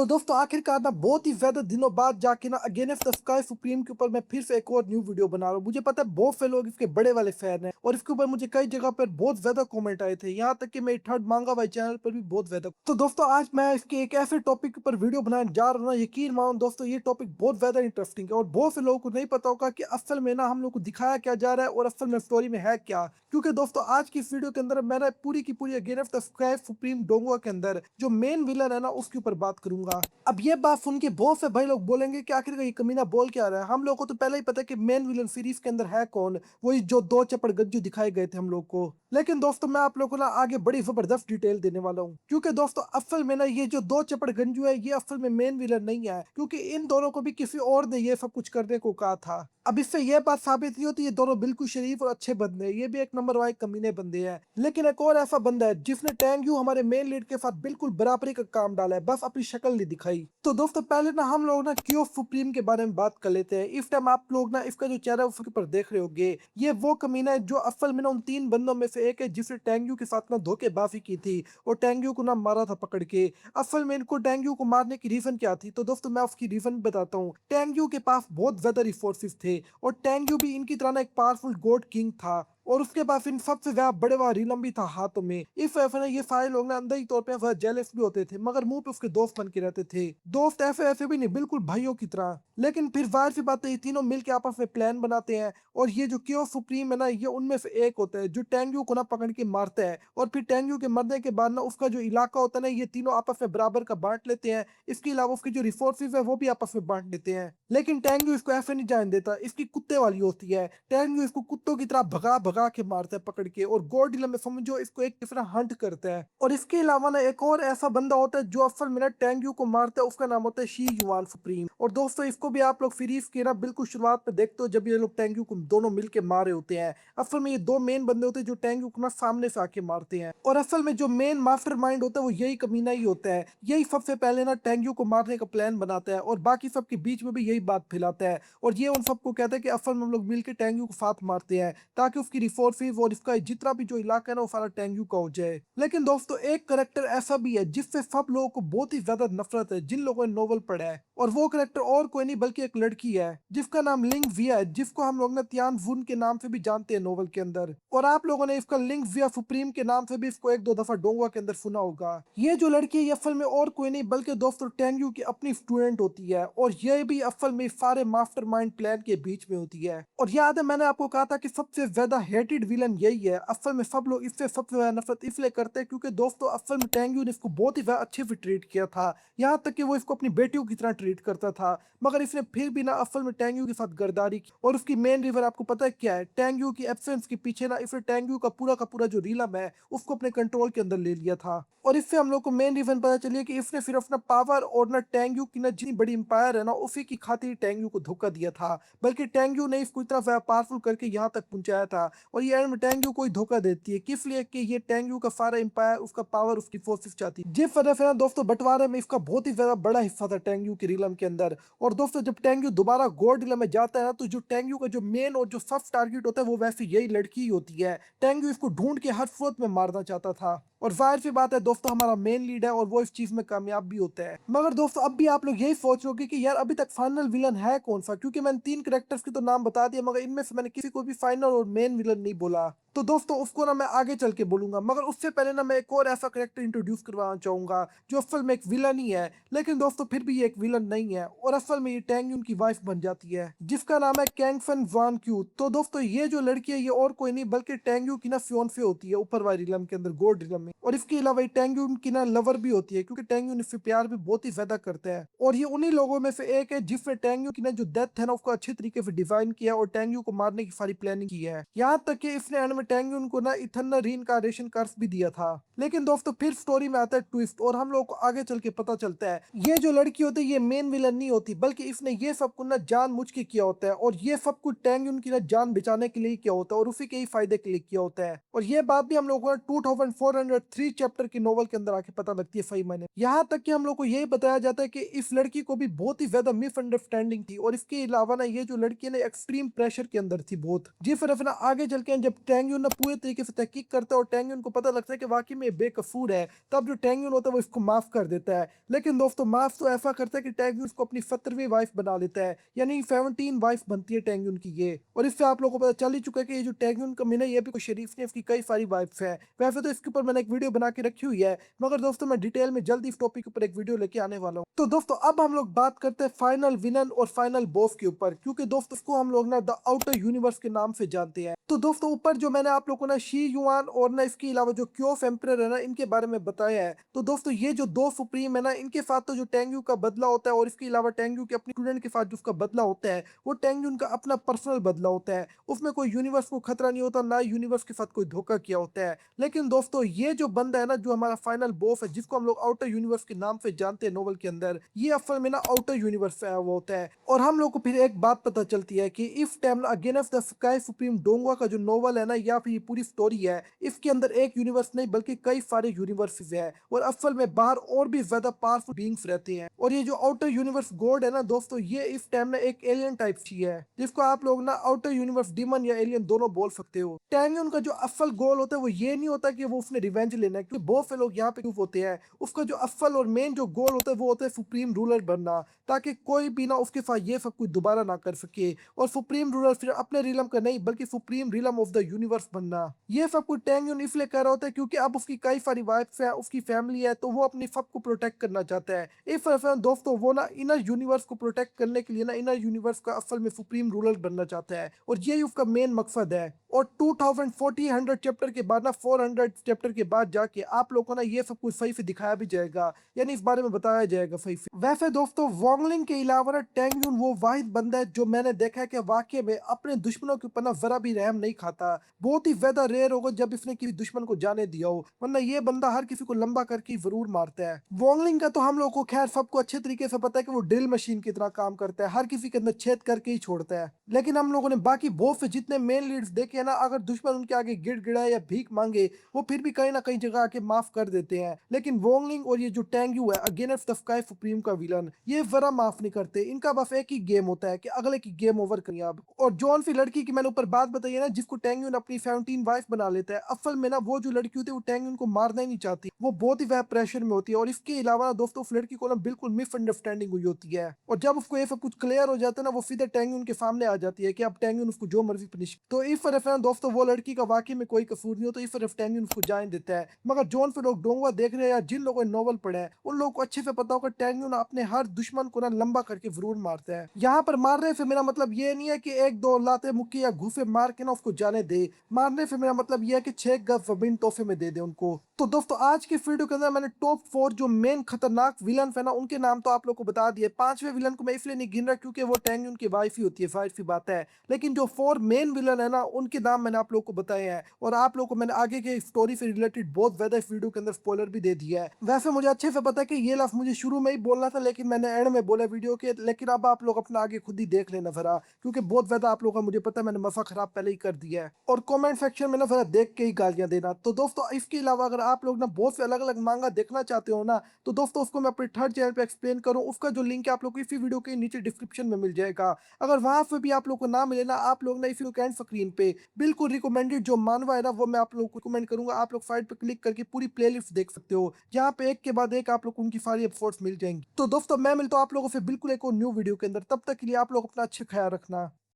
तो दोस्तों आखिरकार ना बहुत ही ज्यादा दिनों बाद जाके ना अगेंस्ट द स्काई सुप्रीम के ऊपर मैं फिर से एक और न्यू वीडियो बना रहा हूँ। मुझे पता है बहुत से लोग इसके बड़े वाले फैन हैं और इसके ऊपर मुझे कई जगह पर बहुत ज्यादा कमेंट आए थे, यहाँ तक कि मेरे थर्ड मांगा भाई चैनल पर भी बहुत ज्यादा। तो दोस्तों आज मैं इसके एक ऐसे टॉपिक पर वीडियो बनाने जा रहा हूँ ना, यकीन मानो दोस्तों ये टॉपिक बहुत ज्यादा इंटरेस्टिंग है और बहुत से लोगों को नहीं पता होगा कि असल में ना हम लोग को दिखाया क्या जा रहा है और असल में स्टोरी में है क्या। क्योंकि दोस्तों आज की इस वीडियो के अंदर मैंने पूरी की पूरी अगेंस्ट द स्काई सुप्रीम डोंगुआ के अंदर जो मेन विलन है ना उसके ऊपर बात करूंगा। अब ये बात सुन के बहुत से भाई लोग बोलेंगे कि आखिर ये कमीना बोल क्या रहा है। हम लोग को तो पहले ही पता है कि मेन विलन सीरीज के अंदर है कौन, वही जो दो चपड़ गज्जू दिखाए गए थे हम लोग को। लेकिन दोस्तों मैं आप लोगों को ना आगे बड़ी जबरदस्त डिटेल देने वाला हूँ, क्योंकि दोस्तों असल में ना ये जो दो चपड़ गंजू है ये असल में मेन विलन नहीं है, क्योंकि इन दोनों को भी किसी और ने ये सब कुछ करने को कहा था। अब इससे यह बात साबित नहीं होती ये दोनों बिल्कुल शरीफ और अच्छे बंदे हैं, ये भी एक नंबर वाइज कमीने बंदे हैं। लेकिन एक और ऐसा बंदा है जिसने टैंग यू हमारे मेन लीड के साथ बिल्कुल बराबरी का काम डाला है, बस अपनी शक्ल नहीं दिखाई। तो दोस्तों पहले ना हम लोग ना क्यू सुप्रीम के बारे में बात कर लेते हैं। इस टाइम आप लोग ना इसका जो चेहरा उसके ऊपर देख रहे होगे, ये वो कमीना है जो असल में ना उन तीन बंदों में से एक है जिसने टैंग यू के साथ ना धोखेबाजी की थी और टैंग यू को ना मारा था पकड़ के। असल में इनको टैंग यू को मारने की रीजन क्या थी, तो दोस्तों मैं उसकी रीजन बताता हूँ। टैंग यू के पास बहुत ज्यादा रिसोर्सेज थे और टैंग यू भी इनकी तरह ना एक पावरफुल गॉड किंग था और उसके पास इन सबसे ज्यादा बड़े वाला रिलम भी था हाथों में। इस वजह से ना ये सारे लोग ना अंदर ही तौर पे वह जेलस भी होते थे, मगर मुंह पे उसके दोस्त बन के रहते थे। दोस्त ऐसे ऐसे भी नहीं, बिल्कुल भाइयों की तरह। लेकिन फिर जाहिर सी बात है ये तीनों मिलके आपस में प्लान बनाते हैं और ये जो क्यों सुप्रीम है ना ये उनमें से एक होता है जो टैंगयू को ना पकड़ के मारता है और फिर टैंगयू के मरने के बाद ना उसका जो इलाका होता है ना ये तीनों आपस में बराबर का बांट लेते हैं। इसके अलावा उसकी जो रिसोर्सेज है वो भी आपस में बांट लेते हैं। लेकिन टैंगयू इसको ऐसे नहीं जाने देता, इसकी कुत्ते वाली होती है। टैंगयू इसको कुत्तों की तरह भगा भगा के मारता है पकड़ के और गोल्डिलम में समझो इसको एक तरह हंट करता है। और इसके अलावा ना एक और ऐसा बंदा होता है जो असल में ना टैंगयू को मारता है, उसका नाम होता है शी युआन सुप्रीम। और दोस्तों इसको भी आप लोग सीरीज के ना बिल्कुल शुरुआत में देखते हो जब ये लोग टैंगयू को दोनों मिलके मारे होते हैं। असल में ये दो मेन बंदे होते हैं जो टैंगयू को ना सामने से आके मारते हैं और असल में जो मेन मास्टरमाइंड होता है वो यही कमीना ही होता है। यही सबसे पहले ना टैंगयू को मारने का प्लान बनाता है और बाकी सबके बीच में भी यही बात फैलाता है और ये उन सबको कहता है कि असल में हम लोग मिलकर टैंगयू को साथ मारते हैं ताकि उसकी रिसोर्सेज और इसका जितना भी जो इलाका है ना वो सारा टैंगयू का हो जाए। लेकिन दोस्तों एक करेक्टर ऐसा भी है जिससे सब लोगों को बहुत ही ज्यादा नफरत है, जिन लोगों ने नोवेल पढ़ा है, और वो करेक्टर और कोई नहीं बल्कि एक लड़की है जिसका नाम लिंग विया है, जिसको हम लोग ना तियान वुन के नाम से भी जानते हैं नोवेल के अंदर। और आप लोगों ने इसका लिंग विया सुप्रीम के नाम से भी इसको एक दो दफा डोंगवा के अंदर सुना होगा। ये जो लड़की है ये असल में और कोई नहीं बल्कि दोस्तों टैंगयू की अपनी स्टूडेंट होती है और ये भी असल में सारे मास्टरमाइंड प्लान के बीच में होती है। और याद है मैंने आपको कहा था कि सबसे ज्यादा हेटेड विलन यही है। असल में सब लोग इससे सबसे ज्यादा नफरत इसलिए करते हैं क्योंकि दोस्तों असल में टैंगयू ने इसको बहुत ही ज्यादा अच्छे से ट्रीट किया था, यहाँ तक कि वो इसको अपनी बेटियों की तरह ट्रीट करता था। मगर इसने फिर भी ना असल में टैंगयू के साथ गद्दारी की और उसकी मेन रीजन आपको पता है क्या है? टैंगयू की एब्सेंस के पीछे ना इसने टैंगयू का पूरा जो रीलम है उसको अपने कंट्रोल के अंदर ले लिया था। और इससे हम लोग को मेन रीजन पता चलिए कि इसने सिर्फ अपना पावर और ना टैंगयू की ना जितनी बड़ी इंपायर है ना उसी की खातिर टैंगयू को धोखा दिया था, बल्कि टैंगयू ने इसको इतना ज्यादा पावरफुल करके यहाँ तक पहुंचाया था। और ये एंड में टैंगयू को ही धोखा देती है किस लिए कि ये टैंगयू का सारा इंपायर उसका पावर उसकी फोर्सेस चाहती है। जिस वजह से ना दोस्तों बंटवारे में इसका बहुत ही ज्यादा बड़ा हिस्सा था टैंगयू के रीलम के अंदर। और दोस्तों जब टैंगयू दोबारा गोल्ड रीलम में जाता है ना तो जो टैंगयू का जो मेन और जो सब टारगेट होता है वो वैसे यही लड़की ही होती है। टैंगयू इसको ढूंढ के हर सूरत में मारना चाहता था और जाहिर सी बात है दोस्तों हमारा मेन लीड है और वो इस चीज में कामयाब भी होता है। मगर दोस्तों अब भी आप लोग यही सोच रहे होगे कि यार अभी तक फाइनल विलन है कौन सा, क्योंकि मैंने तीन कैरेक्टर्स की तो नाम बता दिया मगर इनमें से मैंने किसी को भी फाइनल और मेन विलन नहीं बोला। तो दोस्तों उसको ना मैं आगे चल के बोलूंगा, मगर उससे पहले ना मैं एक और ऐसा कैरेक्टर इंट्रोड्यूस करवाना चाहूंगा जो असल में एक विलन ही है, लेकिन दोस्तों फिर भी ये एक विलन नहीं है और असल में ये टैंग यून की वाइफ बन जाती है जिसका नाम है कैंगफन वान क्यू। तो दोस्तों ये जो लड़की है ये और कोई नहीं बल्कि टैंग यू की ना फियोन्से होती है ऊपर वाली रिलम के अंदर गोल्ड रिलम में। और इसके अलावा ये टैंग यून की ना लवर भी होती है क्योंकि टैंग यून इससे प्यार भी बहुत ही ज्यादा करता है। और ये उन्हीं लोगों में से एक है जिसने टैंग यू की ना जो डेथ है ना उसको अच्छे तरीके से डिजाइन किया और टैंग यू को मारने की सारी प्लानिंग की है, यहाँ तक कि इसने एंड में टैंग यून को ना इथरनल रीइंकार्नेशन कर्स भी दिया था। लेकिन दोस्तों फिर स्टोरी में आता है ट्विस्ट और हम लोग को आगे चल के पता चलता है ये जो लड़की होती है ये मेन विलन नहीं होती बल्कि इसने ये सब कुछ ना जान मुझ के किया होता है और ये सब कुछ टैंग यून की ना जान बचाने के लिए किया होता है और उसी के ही फायदे के लिए किया होता है। और ये बात भी हम लोग को 2403 चैप्टर की नोवेल के अंदर आके पता लगती है सही मायने। यहाँ तक कि हम लोग को यही बताया जाता है कि इस लड़की को भी बहुत ही ज्यादा मिसअंडरस्टैंडिंग थी और इसके अलावा ना ये जो लड़की है ना एक्सट्रीम प्रेशर के अंदर थी बहुत, जिस तरफ ना आगे चल के जब टैंग टैंग यून ना पूरे तरीके से तहकीक करता है और टैंग यून को पता लगता है कि वाकई में ये बेकसूर है, तब जो टैंग यून होता है वो इसको माफ कर देता है। लेकिन दोस्तों माफ तो ऐसा करता है कि टैंग यून इसको अपनी 17वीं वाइफ बना लेता है, यानी 17 वाइफ बनती है टैंग यून की ये। और इससे आप लोगों को पता चल ही चुका है कि ये जो टैंग यून का मीना ये भी कोई शरीफ नहीं, इसकी कई सारी वाइफ है। वैसे तो इसके ऊपर मैंने एक वीडियो बना के रखी हुई है, मगर दोस्तों मैं डिटेल में जल्दी इस टॉपिक के ऊपर एक वीडियो लेके आने वाला हूँ। तो दोस्तों अब हम लोग बात करते हैं फाइनल विलन और फाइनल बॉस के ऊपर, क्योंकि दोस्तों इसको हम लोग ना द आउटर यूनिवर्स के नाम से जानते हैं। तो दोस्तों ऊपर जो मैंने आप लोगों को ना शी युआन और ना इसके अलावा जो क्योफ एम्परर है ना इनके बारे में बताया है। तो दोस्तों ये जो दो सुप्रीम है ना इनके साथ तो जो टेंग्यू का बदला होता है और इसके अलावा टेंग्यू के अपने स्टूडेंट के साथ जो उसका बदला होता है वो टेंग्यू का अपना पर्सनल बदला होता है। उसमें कोई यूनिवर्स को खतरा नहीं होता, ना यूनिवर्स के साथ कोई धोखा किया होता है। लेकिन दोस्तों ये जो बंदा है ना जो हमारा फाइनल बॉस है जिसको हम लोग आउटर यूनिवर्स के नाम से जानते हैं नोवेल के अंदर, ये असल में ना आउटर यूनिवर्स से आया हुआ होता है। और हम लोग को फिर एक बात पता चलती है कि if time against the sky supreme डोंगवा का जो नोवेल है ना या फिर ये पूरी स्टोरी है इसके अंदर एक यूनिवर्स नहीं बल्कि कई सारे यूनिवर्सेस है और असल में बाहर और भी ज्यादा पावरफुल बीइंग्स रहते हैं। और ये जो आउटर यूनिवर्स गॉड है ना दोस्तों ये इस टाइम ना एक एलियन टाइप की है जिसको आप लोग ना आउटर यूनिवर्स डीमन या एलियन दोनों बोल सकते हो। टैंगियन का जो असल गोल होता है वो ये नहीं होता कि वो उसने रिवेंज लेना है, क्योंकि बहुत से लोग यहाँ पे क्यों होते हैं। उसका जो असल और मेन जो गोल होता है वो होता है सुप्रीम रूलर बनना, ताकि कोई भी ना उसके साथ ये सब कुछ दोबारा ना कर सके। और सुप्रीम रूलर फिर अपने रिलम का नहीं बल्कि supreme realm of the universe बनना। ये सब कुछ टैंगियन इसलिए कर रहा होता है क्योंकि अब उसकी कई सारी वाइफ्स है, उसकी फैमिली है, तो वो अपनी सबको प्रोटेक्ट करना चाहता है। इस तरह दोस्तों वो ना इनर यूनिवर्स को प्रोटेक्ट करने के लिए ना इनर यूनिवर्स का असल में सुप्रीम रूलर बनना चाहता है और ये उसका मेन मकसद है। और 2040 100 चैप्टर के बाद ना 400 चैप्टर के बाद जाके आप लोगों को ना ये सब कुछ सही से दिखाया भी जाएगा, यानी इस बारे में बताया जाएगा सही से। वैसे दोस्तों वोंगलिंग के अलावा ना टैंगयून वो वाहिद बंदा है जो मैंने देखा है कि वाकई में अपने दुश्मनों के ऊपर ना जरा भी रहम नहीं खाता। बहुत ही ज्यादा रेयर होगा जब इसने किसी दुश्मन को जाने दिया हो, वरना ये बंदा हर किसी को लंबा करके जरूर मारता है। वोंगलिंग का तो हम लोग को खैर सबको अच्छे तरीके से पता है कि वो ड्रिल मशीन की तरह काम करता है, हर किसी के अंदर छेद करके ही छोड़ता है। लेकिन हम लोगों ने बाकी बहुत से जितने मेन लीड्स देखे हैं ना, अगर दुश्मन उनके आगे गिड़गिड़ाए या भीख मांगे वो फिर भी कहीं ना कहीं जगह आके माफ कर देते हैं। लेकिन वोंगलिंग और ये जो टैंग्यू है अगेंस्ट द स्काई सुप्रीम का विलन, ये जरा माफ नहीं करते। इनका बस एक ही गेम होता है कि अगले की गेम ओवर करिए आप। और जॉन सी लड़की की मैंने ऊपर बात बताई है ना जिसको टैंग्यून अपनी 17 वाइफ बना लेता है, असल में ना वो जो लड़की होती है वो टैंग्यून को मारना ही नहीं चाहती, वो बहुत ही ज्यादा प्रेशर में होती है। और इसके अलावा ना दोस्तों उस लड़की को ना बिल्कुल मिसअंडरस्टैंडिंग हुई होती है और जब उसको ये सब कुछ क्लियर हो जाता है ना वो सीधे टैंग्यून के सामने आ जाती है कि अब टैंग्यून उसको जो मर्जी पनिश। तो इस तरफ है ना दोस्तों वो लड़की का वाकई में कोई कसूर नहीं हो, तो इस तरफ टैंग्यून उसको जान देता है। मगर जोन फिर लोग डोंगवा देख रहे हैं या जिन लोगों ने नॉवल पढ़ा है उन लोगों को अच्छे से पता होगा टैंग्यून अपने हर दुश्मन को ना लंबा करके जरूर मारता है। यहाँ पर मारने से मेरा मतलब ये नहीं है कि एक दो लाते मुक्की या घूसे मार के ना उसको जाने दे, मारने से मेरा मतलब ये है कि 6 गज जमीन तोहफे में दे दे उनको। तो दोस्तों आज की वीडियो के अंदर मैंने टॉप 4 जो मेन खतरनाक विलन है ना उनके नाम तो आप लोग को बता दिए। पांचवें विलन को मैं इसलिए नहीं गिन रहा क्योंकि वो टैंग्यून की वाइफ ही होती है, जाहिर सी बात है। लेकिन जो 4 मेन विलन है ना उनके नाम मैंने आप लोग को बताए हैं और आप लोग को मैंने आगे के स्टोरी से रिलेटेड बहुत ज्यादा इस वीडियो के अंदर स्पॉइलर भी दे दिया है। वैसे मुझे अच्छे से पता है कि ये लफ्ज मुझे शुरू में ही बोलना था लेकिन मैंने एंड में बोला वीडियो के, लेकिन अब आप लोग अपना आगे खुद ही देख लेना जरा, क्योंकि बहुत ज्यादा आप लोग का मुझे पता है मैंने मफा खराब पहले ही कर दिया है। और कमेंट सेक्शन में ना जरा देख के ही गालियां देना। तो दोस्तों इसके अलावा अगर आप लोग ना बहुत से अलग अलग मांगा देखना चाहते हो ना तो दोस्तों उसको मैं अपने थर्ड चैनल पे एक्सप्लेन करूँ, उसका जो लिंक है आप लोग को इसी वीडियो के नीचे डिस्क्रिप्शन में मिल जाएगा। अगर वहां पे भी आप लोग को ना मिले ना, आप लोग ना इस वीडियो के एंड स्क्रीन पे बिल्कुल रिकमेंडेड जो मानवा है ना वो मैं आप लोग को रिकमेंड करूंगा, आप लोग साइड पे क्लिक करके पूरी प्लेलिस्ट देख सकते हो जहाँ पे एक के बाद एक आप लोग को उनकी सारी एपिसोड्स मिल जाएंगी। तो दोस्तों मैं मिलता हूँ आप लोगों से बिल्कुल एक और न्यू वीडियो के अंदर, तब तक के लिए आप लोग अपना अच्छा ख्याल रखना।